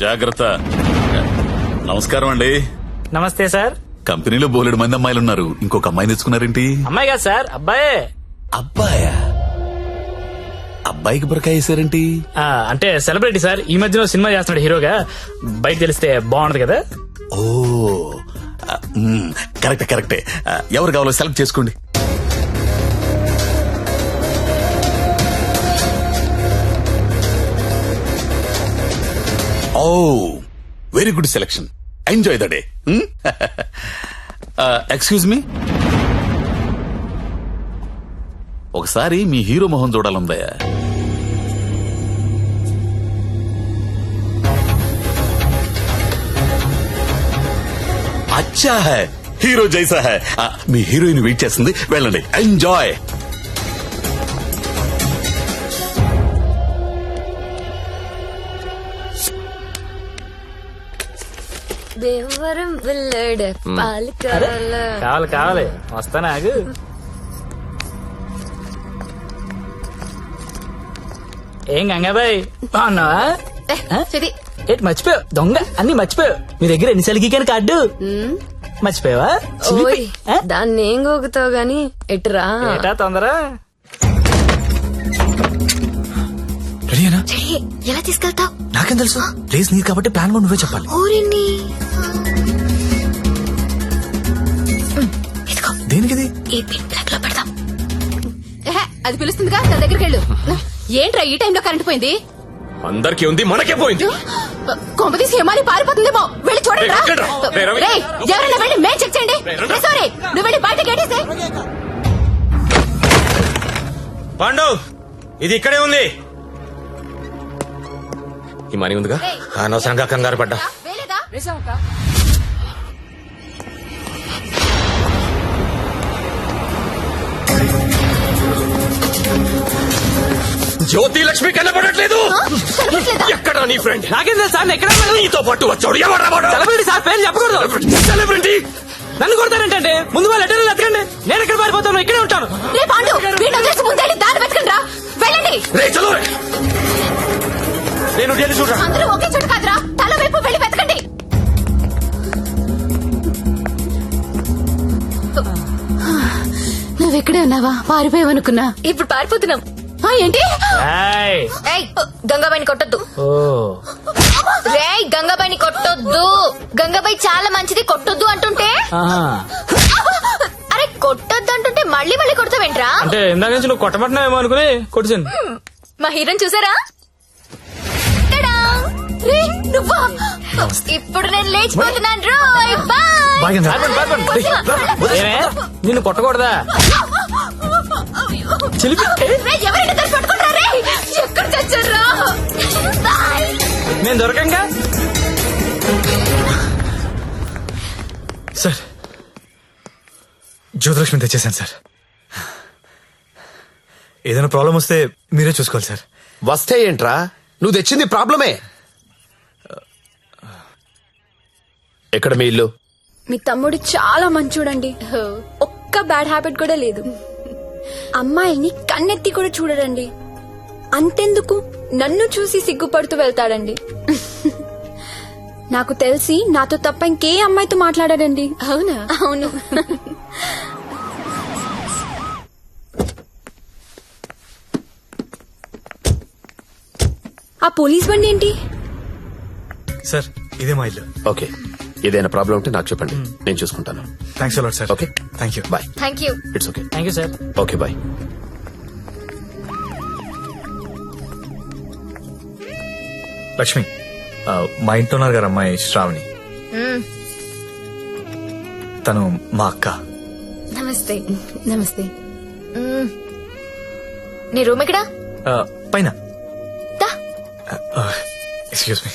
జాగ్రత్త. నమస్కారం అండి. నమస్తే సార్. కంపెనీలో బోలెడు మంది అమ్మాయిలు ఉన్నారు, ఇంకొక అమ్మాయిని తెచ్చుకున్నారేంటి? అమ్మాయి కాదు సార్, అబ్బాయే. అబ్బాయా? అబ్బాయికి బురకాయ వేసారేంటి? అంటే సెలబ్రిటీ సార్, ఈ మధ్యలో సినిమా చేస్తున్నాడు హీరోగా. బయట తెలిస్తే బాగుండదు కదా. ఓ కరెక్టే కరెక్టే. ఎవరు కావాలో సెలెక్ట్ చేసుకోండి. Oh very good selection. Enjoy the day. Excuse me, ఒకసారి మీ హీరో మొహం చూడాలందయ్యా. అచ్చా హై, హీరో జైసా హై. మీ హీరోయిన్ వెయిట్ చేస్తుంది, వెళ్ళండి. ఎంజాయ్. దేవరం వెళ్ళాడు పాలు కావాలి కావాలి, వస్తానా ఆగు. ఏం గంగాబాయ్ బాగున్నావా? ఏంటి మర్చిపోయావు? దొంగ అన్ని మర్చిపోయావు. మీ దగ్గర ఎన్నిసార్లు గీకాను కార్డు మర్చిపోయావా? దాన్ని ఏం గోగుతావు గాని ఎటురా. ఏటా తొందర? ఎలా తీసుకెళ్తావు? నాకేం తెలుసు, ప్లేస్ నీది కాబట్టి ప్లాన్ కూడా నువ్వే చెప్పాలి. ఊరిని దేనికిది? ఈ పిన్ ప్లగ్ లో పెడదాం. అది పిలుస్తుందిగా, నా దగ్గరికి వెళ్ళు. ఏంట్రా ఈ టైంలో కరెంట్ పోయింది? అందరికీ ఉంది, మనకే పోయింది. కొంపతీసి హిమాలి పారిపోతుందేమో, వెళ్ళి చూడండి. ఎవరైనా వెళ్ళి మేం చెక్ చేయండి. సారీ, నువ్వు వెళ్ళి బయట గేటేసే. పాండు, ఇది ఇక్కడే ఉంది. ఈ మనీ ఉందిగా, అనవసరంగా కంగారు పడ్డా. జ్యోతి లక్ష్మి కనపడట్లేదు. ఎక్కడ నీ ఫ్రెండ్? నాకేం తెలుసు సార్, ఎక్కడ నీతో పాటు వచ్చాడు ఎవరు? సెలబ్రిటీ సార్, పేరు చెప్పకూడదు. సెలబ్రిటీ నన్ను కొడతారేంటంటే? ముందు వాళ్ళు లెటర్లు ఎత్తకండి, నేను ఎక్కడ పారిపోతాను, ఇక్కడే ఉంటాను. వెళ్ళండి. నేను ఢిల్లీ చూడరా. అందరూ ఒకే చోట కాదురా, తల వైపు వెళ్ళి వెతకండి. నువ్వెక్కడే ఉన్నావా? పారిపోయావనుకున్నా. ఇప్పుడు పారిపోతున్నాం. ఏంటి? గంగాబాయిని కొట్టొద్దు. రేయ్, గంగాబాయిని కొట్టొద్దు. గంగాబాయి చాలా మంచిది, కొట్టొద్దు అంటుంటే. అరే కొట్టొద్దు అంటుంటే మళ్ళీ మళ్ళీ కొడతావేంట్రా? అంటే ఇందాక నుంచి నువ్వు కొట్టబట్టినావేమో అనుకుని కొట్టించాను. మా హీరోని చూసారా? నువ్వా? ఇప్పుడు నేను లేచిపోతున్నాను. నిన్ను కొట్టకూడదా? ఎవరైనా దాన్ని పట్టుకుంటారా? ఎక్కడ చచ్చారా? నేను దొరకంగా. సార్, జ్యోతిలక్ష్మి తెచ్చేసాను సార్. ఏదైనా ప్రాబ్లం వస్తే మీరే చూసుకోవాలి సార్. వస్తే ఏంట్రా, నువ్వు తెచ్చింది ప్రాబ్లమే. ఎక్కడ మీ ఇల్లు? మీ తమ్ముడు చాలా మంచోడండి, ఒక్క బ్యాడ్ హ్యాబిట్ కూడా లేదు. అమ్మాయిని కన్నెత్తి కూడా చూడడండి. అంతెందుకు, నన్ను చూసి సిగ్గుపడుతూ వెళ్తాడండి. నాకు తెలిసి నాతో తప్ప ఇంకే అమ్మాయితో మాట్లాడాడండి. అవునా? అవును. ఆ పోలీస్ బండి ఏంటి? సార్, ఇదే మా ఇల్లు. ఓకే, ఏదైనా ప్రాబ్లం ఉంటే నాకు చెప్పండి, నేను చూసుకుంటాను. Thanks a lot sir. Okay, thank you. Bye. Thank you. It's okay. Thank you sir. Okay, bye. Lakshmi, మా ఇంట్లో ఉన్నారు గారు అమ్మాయి శ్రావణి. తను మా అక్క. నమస్తే. నమస్తే. నీ రూమ్ ఎక్కడా? పైన. Excuse me.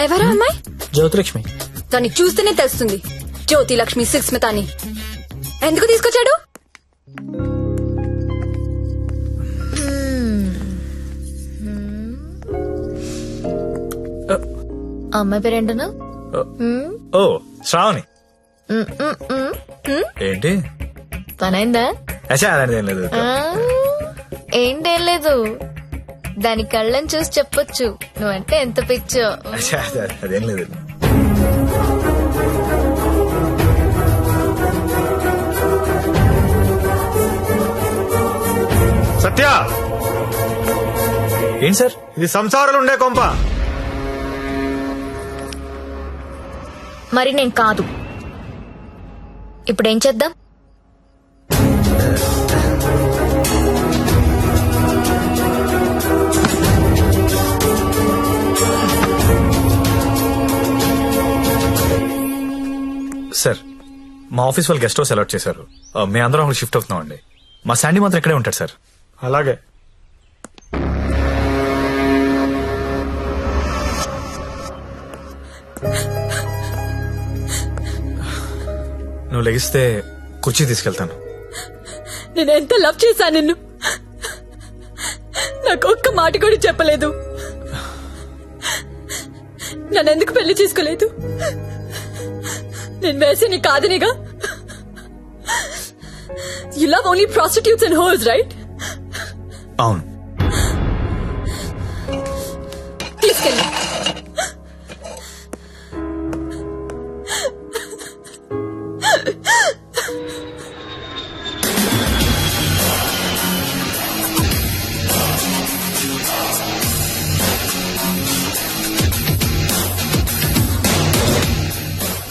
ఎవరా అమ్మాయి? జ్యోతిలక్ష్మి. దాన్ని చూస్తేనే తెలుస్తుంది, జ్యోతి లక్ష్మి సుస్మిత అని. ఎందుకు తీసుకొచ్చాడు? అమ్మాయి పేరేంటను? ఓ, శ్రావణి. ఏంటి పనైందా? అచ్చా, అలాంటిది ఏం లేదు. ఏంటేం లేదు, దాని కళ్ళని చూసి చెప్పొచ్చు నువ్వంటే ఎంత పిచ్చో. అదేం లేదు. సత్య, ఏంటి సార్? ఇది సంసారాలు ఉండే కొంప. మరి నేను కాదు. ఇప్పుడేం చేద్దాం? సార్, మా ఆఫీస్ వాళ్ళు గెస్ట్ హౌస్ అలాట్ చేశారు. మేము అందరం అక్కడ షిఫ్ట్ అవుతున్నాం అండి. మా శాండీ మాత్రం ఇక్కడే ఉంటాడు సార్. అలాగే. నువ్వు లెగిస్తే కుర్చీ తీసుకెళ్తాను. నేను ఎంత లవ్ చేశాను నిన్ను, నాకు ఒక్క మాట కూడా చెప్పలేదు. నన్నెందుకు పెళ్లి చేసుకోలేదు? నేను వేసి నీ కాదనిగా. You love only prostitutes and hoes, right? అవును. తీసుకెళ్ళి.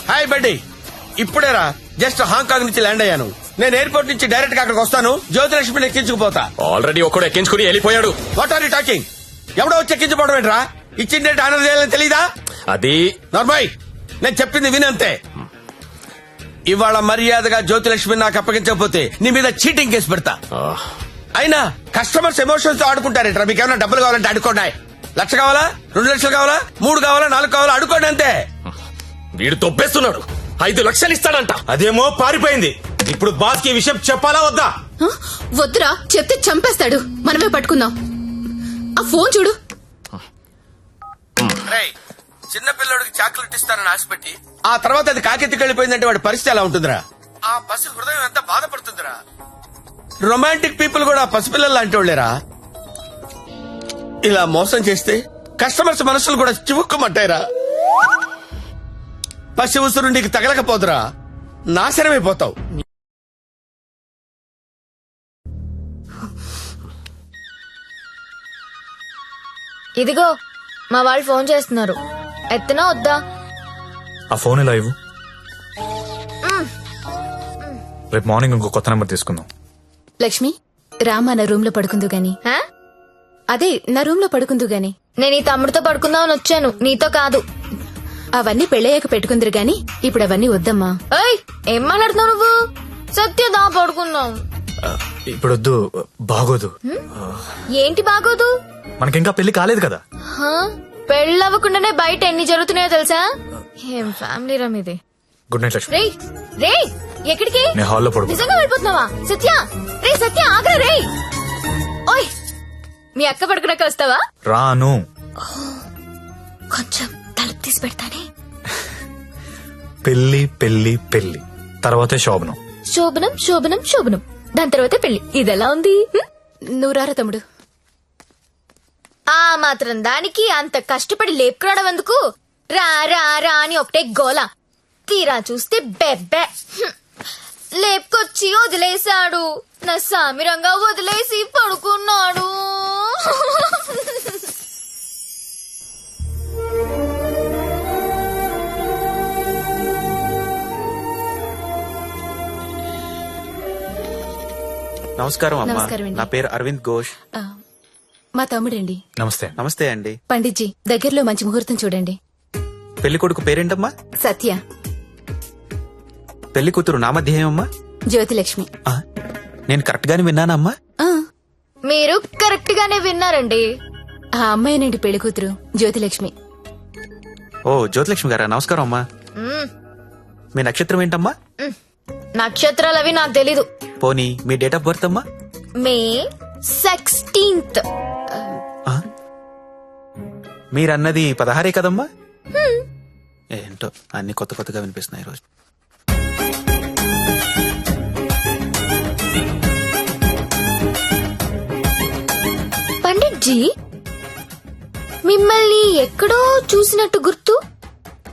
హాయ్ బడ్డీ, ఇప్పుడేరా జస్ట్ హాంకాంగ్ నుంచి ల్యాండ్ అయ్యాను. నేను ఎయిర్పోర్ట్ నుంచి డైరెక్ట్ గా అక్కడికి వస్తాను. జ్యోతిలక్ష్మిని ఎక్కించుకుపోతా. ఆల్రెడీ ఒక్కడు ఎక్కించుకుని వెళ్ళిపోయాడు. What are you talking? ఎవడో వచ్చి ఎక్కించుకోవడం ఏంట్రా? ఇచ్చిన డేట్ ఆనర్ చేయాలని తెలీదా? అది నార్మల్, నేను చెప్పింది వినంతే. ఇవాళ మర్యాదగా జ్యోతిలక్ష్మిని నాకు అప్పగించకపోతే నీ మీద చీటింగ్ కేసు పెడతా. అయినా కస్టమర్స్ ఎమోషన్స్ తో ఆడుకుంటారేంట్రా? మీకు ఏమైనా డబ్బులు కావాలంటే అడుకోండి. 1,00,000 కావాలా, 2 లక్షలు కావాలా, 3 కావాలా, 4 కావాలా, అడుకోండి అంతే. వీడు తొప్పేస్తున్నాడు. 5 లక్షలు ఇస్తాడంట. అదేమో పారిపోయింది. ఇప్పుడు బాస్ కి విషయం చెప్పాలా వద్దా? వద్దురా, చెప్తే చంపేస్తాడు. మనమే పట్టుకుందాం. ఆ ఫోన్ చూడు. చిన్న పిల్లడికి చాక్లెట్ ఇస్తానని ఆశపెట్టి ఆ తర్వాత అది కాకెత్తికి వెళ్ళిపోయిందంటే వాడి పరిస్థితి ఎలా ఉంటుందిరా? ఆ పసి హృదయం ఎంత బాధపడుతుందిరా? రొమాంటిక్ పీపుల్ కూడా పసిపిల్లలు లాంటి వాళ్ళేరా. ఇలా మోసం చేస్తే కస్టమర్స్ మనసులు కూడా చివుక్కుమంటాయిరా. పసి ఉసురు నీకు తగలకపోదురా, నాశనమైపోతావు. ఇదిగో మా వాళ్ళు ఫోన్ చేస్తున్నారు, ఎత్తనా వద్దా? ఆ ఫోన్ ఎలా ఇవ్వు. రేపు మార్నింగ్ ఇంకో కొత్త నెంబర్ తీసుకుందాం. లక్ష్మి, రామా నా రూమ్ లో పడుకుందు గాని. హా? అదే నా రూమ్ లో పడుకుందు గాని. నేను ఈ తమ్ముడితో పడుకుందామని వచ్చాను, నీతో కాదు. అవన్నీ పెళ్ళయ్యాక పెట్టుకుందరు గాని ఇప్పుడు అవన్నీ వద్దమ్మా. ఏయ్, ఏం మాట్లాడుతున్నావు నువ్వు? సత్యదా పడుకుందాం. ఇప్పుడు వద్దు, బాగోదు. ఏంటి బాగోదు? మనకింకా పెళ్లి కాలేదు కదా. హా? పెళ్ళవ్వకుండానే బయట ఎన్ని జరుగుతున్నాయో తెలుసా? ఏం ఫ్యామిలీ రమ్ ఇది. Good night Lakshmi. రేయ్ రేయ్, ఎక్కడికి? నేను హాల్లో పడుకో. నిజంగా వెళ్ళిపోతున్నావా? సత్య, రే సత్య, ఆగ్రా రేయ్. ఓయ్, మీ అక్క పడుకున్నాక వస్తావా? రాను. కొంచెం తలుపు తీసి పెడతానే. పెళ్లి పెళ్లి పెళ్లి తర్వాతే శోభనం. శోభనం శోభనం శోభనం, దాని తర్వాతే పెళ్లి. ఇదెలా ఉంది? నువ్వు రారా తమ్ముడు. ఆ మాత్రం దానికి అంత కష్టపడి లేపుకురావడం ఎందుకు? రా రా రా అని ఒకటే గోల. తీరా చూస్తే బెబ్బె. లేపుకొచ్చి వదిలేశాడు, నా సామిరంగా వదిలేసి పడుకున్నాడు. నమస్కారం అమ్మా. నమస్కారం అండి. నా పేరు అరవింద్ ఘోష్. మా తమ్ముడండి. నమస్తే. నమస్తే అండి. పండిట్జీ, దగ్గరలో మంచి ముహూర్తం చూడండి. పెళ్లి కొడుకు పేరేంటమ్మా? సత్య. పెళ్లి కూతురు నామధ్యేయమ్మా? జ్యోతిలక్ష్మి. నేను కరెక్ట్ గానే విన్నానమ్మా? ఆ, మీరు కరెక్ట్ గానే విన్నారండి. ఆ అమ్మాయినండి పెళ్లి కూతురు, జ్యోతిలక్ష్మి. ఓ, జ్యోతిలక్ష్మి గారా, నమస్కారం అమ్మా. మ్మ్. మీ నక్షత్రం ఏంటమ్మా? నక్షత్రాలు అవి నాకు తెలీదు. పోనీ మీ డేట్ ఆఫ్ బర్త్ అమ్మా? మే 16th. మీరన్నది 16 కదమ్మా? ఏంటో అన్ని కొత్త కొత్తగా వినిపిస్తున్నాయి ఈరోజు. పండిట్ జీ మిమ్మల్ని ఎక్కడో చూసినట్టు గుర్తు.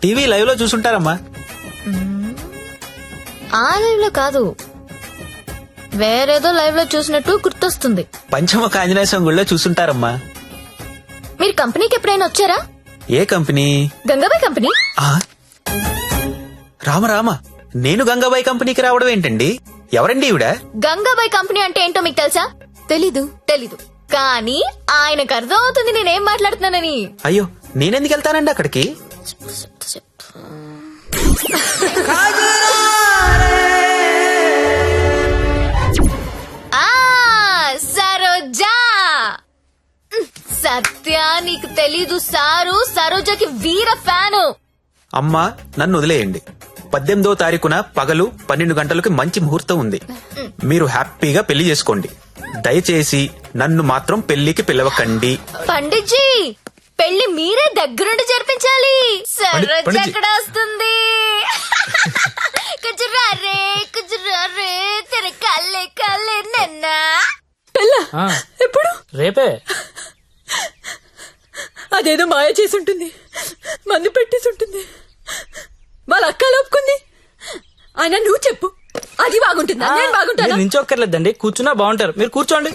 టీవీ లైవ్ లో చూసుంటారమ్మా. ఆ లైవ్ లో కాదు, వేరేదో లైవ్ లో చూసినట్టు గుర్తొస్తుంది. పంచముఖ ఆంజనేయ స్వామి గుళ్ళో చూసుంటారమ్మా. మీరు కంపెనీకి ఎప్పుడైనా వచ్చారా? ఏ కంపెనీ? గంగాబాయ్ కంపెనీ. ఆ? రామ రామ, నేను గంగాబాయి కంపెనీకి రావడం ఏంటండి? ఎవరండి ఈవిడ? గంగాబాయ్ కంపెనీ అంటే ఏంటో మీకు తెలుసా? తెలీదు. కానీ ఆయనకు అర్థం అవుతుంది నేనేం మాట్లాడుతున్నానని. అయ్యో, నేనెందుకు వెళ్తానండి అక్కడికి? సరోజా. సత్య, నీకు తెలీదు, సారు సరోజకి వీర ఫ్యాను. అమ్మా, నన్ను వదిలేయండి. 18వ తారీఖున పగలు 12 గంటలకు మంచి ముహూర్తం ఉంది. మీరు హ్యాపీగా పెళ్లి చేసుకోండి. దయచేసి నన్ను మాత్రం పెళ్లికి పిలవకండి. పండిట్ జీ, పెళ్లి మీరే దగ్గరుండి జరిపించాలి. సరోజ పండిట్ జీ. ఎక్కడ వస్తుంది? కుజురారే కుజురారే తెర కల్లే కల్లే నన్నా. ఆ, ఎప్పుడు? రేపే. అదేదో మాయ చేసి ఉంటుంది, మందు పెట్టేసి ఉంటుంది, వాళ్ళ అక్క ఒప్పుకుంది. ఆయన నువ్వు చెప్పు, అది బాగుంటుందా? నేను బాగుంటానా? మీరు నించొక్కర్లేదండి, కూర్చున్నా బాగుంటారు. మీరు కూర్చోండి.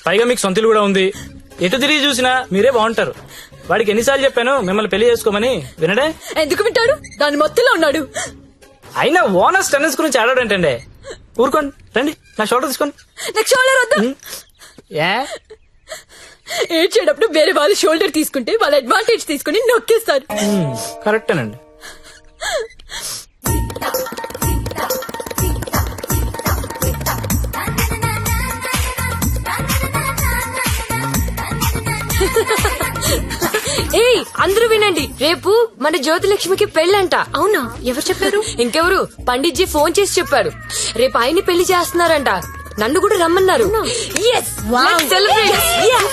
పైగా మీకు సొంత ఇల్లు కూడా ఉంది. ఎటు తిరిగి చూసినా మీరే బాగుంటారు. వాడికి ఎన్నిసార్లు చెప్పాను మిమ్మల్ని పెళ్లి చేసుకోమని, వినడే? ఎందుకు వింటాడు? దాని మొత్తంలో ఉన్నాడు. అయినా ఓనర్స్ టెన్నిస్ గురించి ఆడాడంటండి. ఊరుకోండి, రండి నా షోల్డర్ తీసుకోండి. నాకు షోల్డర్ వద్దా? ఏ ఏడ్చేటప్పుడు వేరే వాళ్ళ షోల్డర్ తీసుకుంటే వాళ్ళ అడ్వాంటేజ్ తీసుకుని నొక్కేస్తారు. కరెక్టేనండి. ఏయ్, అందరూ వినండి, రేపు మన జ్యోతిలక్ష్మికి పెళ్ళంట. అవునా? ఎవరు చెప్పారు? ఇంకెవరు, పండిట్ జీ ఫోన్ చేసి చెప్పారు. రేపు ఆయన్ని పెళ్లి చేస్తున్నారంట. నన్ను కూడా రమ్మన్నారు. Yes, let's celebrate. Yeah.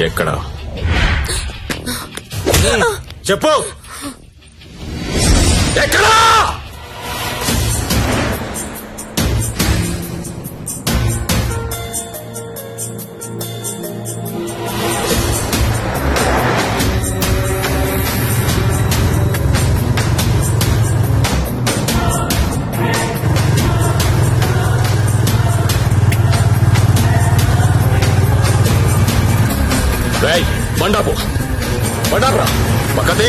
ఎక్కడ చెప్పు, ఎక్కడా? బండాపురా పక్కతే.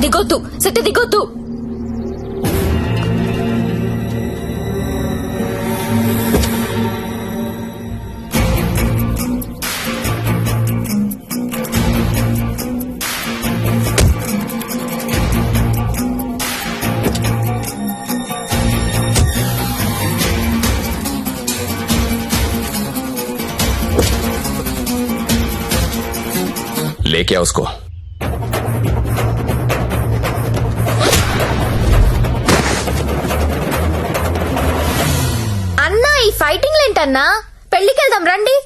దిగొద్దు సత్య, దిగొద్దు. लेके आओ उसको. అన్నా, ఈ ఫైటింగ్ ఏంటన్నా? పెళ్లికి వెళ్దాం రండి.